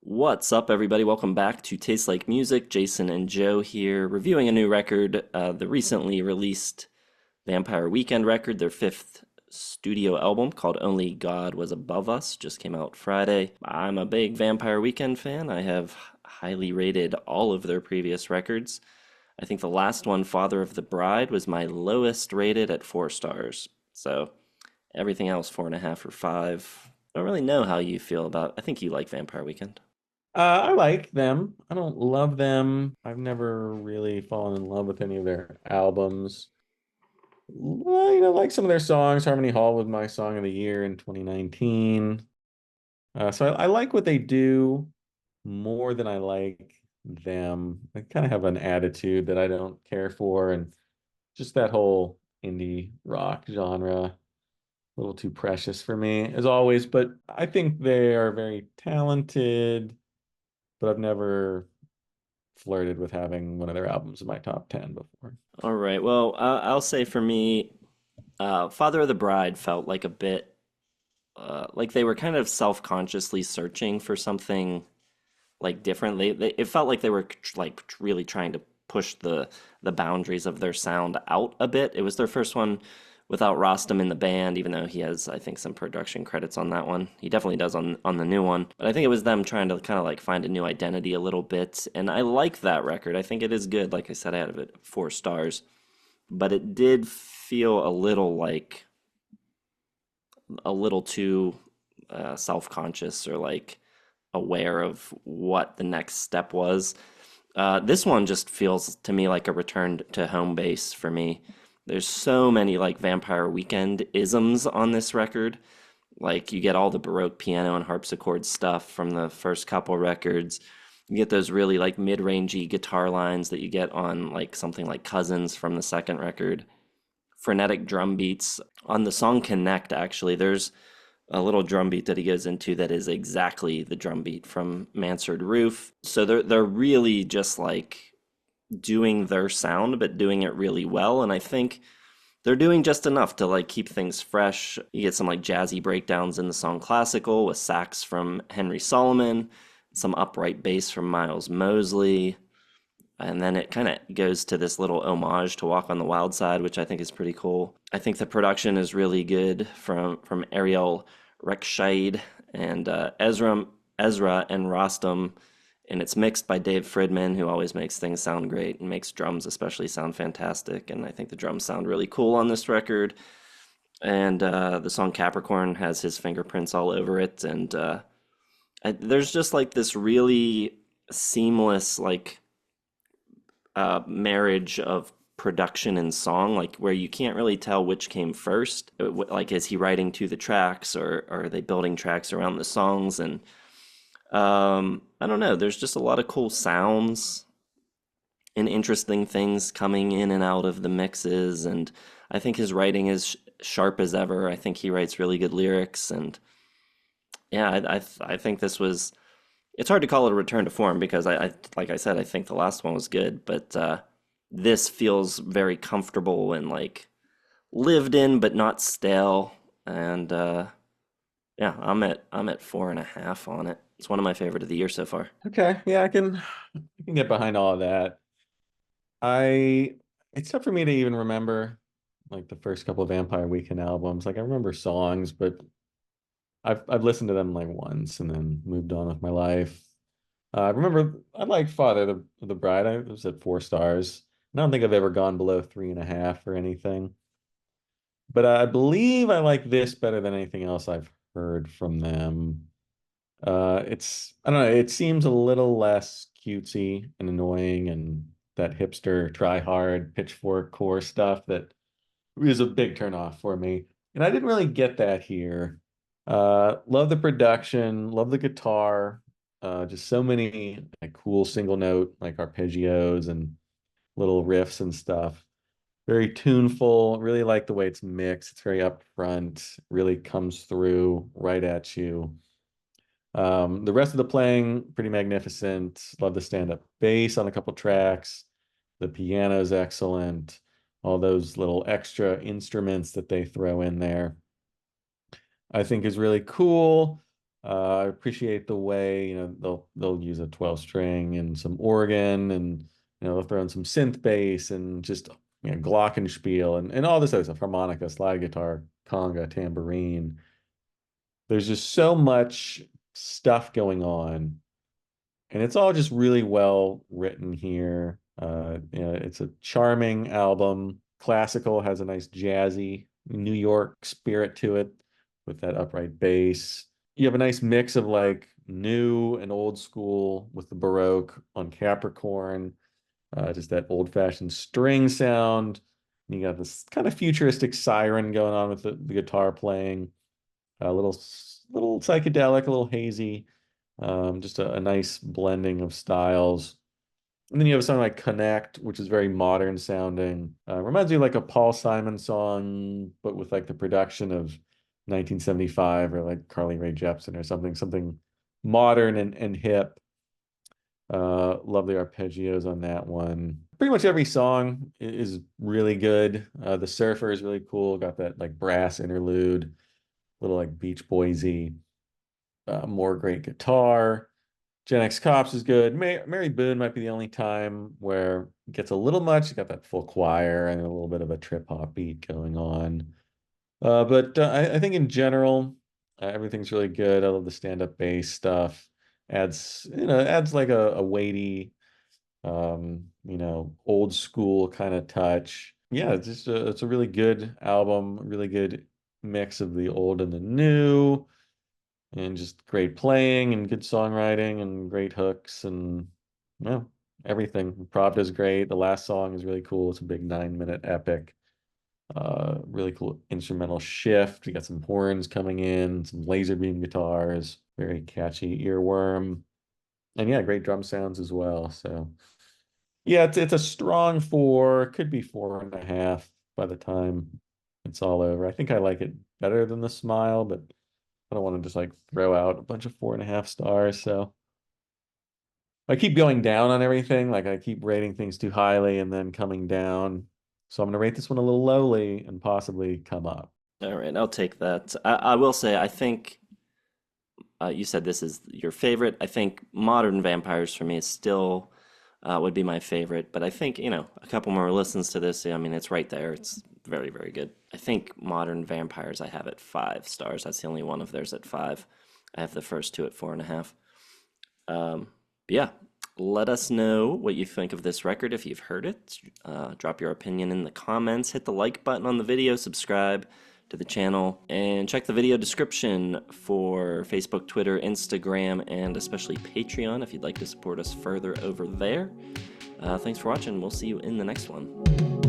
What's up, everybody? Welcome back to Taste Like Music. Jason and Joe here, reviewing a new record, the recently released Vampire Weekend record, their fifth studio album called Only God Was Above Us, just came out Friday. I'm a big Vampire Weekend fan. I have highly rated all of their previous records. I think the last one, Father of the Bride, was my lowest rated at 4 stars. So everything else, 4.5 or 5. I don't really know how you feel about. I think you like Vampire Weekend. I like them. I don't love them. I've never really fallen in love with any of their albums. Well, like some of their songs. Harmony Hall was my song of the year in 2019. So I like what they do more than I like them. I kind of have an attitude that I don't care for, and just that whole indie rock genre, a little too precious for me, as always. But I think they are very talented, but I've never flirted with having one of their albums in my top 10 before. All right. Well, I'll say for me, Father of the Bride felt like a bit like they were kind of self-consciously searching for something like different. It felt like they were like really trying to push the boundaries of their sound out a bit. It was their first one without Rostam in the band, even though he has, I think, some production credits on that one. He definitely does on the new one. But I think it was them trying to kind of like find a new identity a little bit, and I like that record. I think it is good. Like I said, I had it 4 stars, but it did feel a little like a little too self-conscious or like aware of what the next step was. This one just feels to me like a return to home base for me. There's so many like Vampire Weekend isms on this record. Like you get all the Baroque piano and harpsichord stuff from the first couple records. You get those really like mid-rangey guitar lines that you get on like something like Cousins from the second record. Frenetic drum beats. On the song Connect, actually, there's a little drum beat that he goes into that is exactly the drum beat from Mansard Roof. So they're really just like doing their sound, but doing it really well. And I think they're doing just enough to like keep things fresh. You get some like jazzy breakdowns in the song Classical with sax from Henry Solomon, some upright bass from Miles Mosley. And then it kind of goes to this little homage to Walk on the Wild Side, which I think is pretty cool. I think the production is really good from Ariel Rekshide and Ezra and Rostam, and it's mixed by Dave Fridman, who always makes things sound great and makes drums especially sound fantastic. And I think the drums sound really cool on this record. And the song Capricorn has his fingerprints all over it, and there's just like this really seamless like marriage of production and song, like where you can't really tell which came first. Like, is he writing to the tracks, or are they building tracks around the songs? And I don't know. There's just a lot of cool sounds and interesting things coming in and out of the mixes. And I think his writing is sharp as ever. I think he writes really good lyrics. And yeah, I think this was. It's hard to call it a return to form because like I said, I think the last one was good, but this feels very comfortable and like lived in, but not stale. And yeah, I'm at 4.5 on it. It's one of my favorite of the year so far. Okay, yeah, I can get behind all of that. I it's tough for me to even remember like the first couple of Vampire Weekend albums. Like I remember songs, but I've listened to them like once and then moved on with my life. I remember I liked Father of the Bride. I was at 4 stars. I don't think I've ever gone below 3.5 or anything. But I believe I like this better than anything else I've heard from them. I don't know, it seems a little less cutesy and annoying and that hipster try hard pitchfork core stuff that is a big turn off for me. And I didn't really get that here. Love the production, love the guitar. Just so many like cool single note like arpeggios and little riffs and stuff. Very tuneful. Really like the way it's mixed. It's very upfront, really comes through right at you. The rest of the playing, pretty magnificent. Love the stand-up bass on a couple tracks. The piano is excellent. All those little extra instruments that they throw in there, I think is really cool. I appreciate the way, they'll use a 12 string and some organ, and they'll throw in some synth bass and just glockenspiel and all this other stuff, harmonica, slide guitar, conga, tambourine. There's just so much stuff going on, and it's all just really well written here. It's a charming album. Classical has a nice jazzy New York spirit to it with that upright bass. You have a nice mix of like new and old school with the Baroque on Capricorn, just that old-fashioned string sound. You got this kind of futuristic siren going on with the guitar playing, a little psychedelic, a little hazy, just a nice blending of styles. And then you have something like Connect, which is very modern sounding. Reminds me of like a Paul Simon song, but with like the production of 1975, or like Carly Rae Jepsen or something modern and hip. Love the arpeggios on that one. Pretty much every song is really good. The Surfer is really cool. Got that like brass interlude, little like Beach Boysy. More great guitar. Gen X Cops is good. Mary Boone might be the only time where it gets a little much. You got that full choir and a little bit of a trip hop beat going on. But I think in general, everything's really good. I love the stand-up bass stuff. Adds like a weighty, old school kind of touch. Yeah, it's a really good album, really good mix of the old and the new, and just great playing and good songwriting and great hooks and yeah, everything. Pravda's great. The last song is really cool. It's a big 9-minute epic. Really cool instrumental shift. We got some horns coming in, some laser beam guitars, very catchy earworm. And yeah, great drum sounds as well. So yeah, it's a strong 4, could be 4.5 by the time it's all over. I think I like it better than the Smile, but I don't want to just like throw out a bunch of 4.5 stars. So I keep going down on everything. Like I keep rating things too highly and then coming down. So I'm gonna rate this one a little lowly and possibly come up. All right, I'll take that. I will say, I think you said this is your favorite. I think Modern Vampires for me is still would be my favorite, but I think, a couple more listens to this, I mean, it's right there. It's very, very good. I think Modern Vampires I have at 5 stars. That's the only one of theirs at 5. I have the first two at 4.5. But yeah, let us know what you think of this record if you've heard it. Drop your opinion in the comments. Hit the like button on the video, subscribe to the channel, and check the video description for Facebook, Twitter, Instagram, and especially Patreon if you'd like to support us further over there. Thanks for watching. We'll see you in the next one.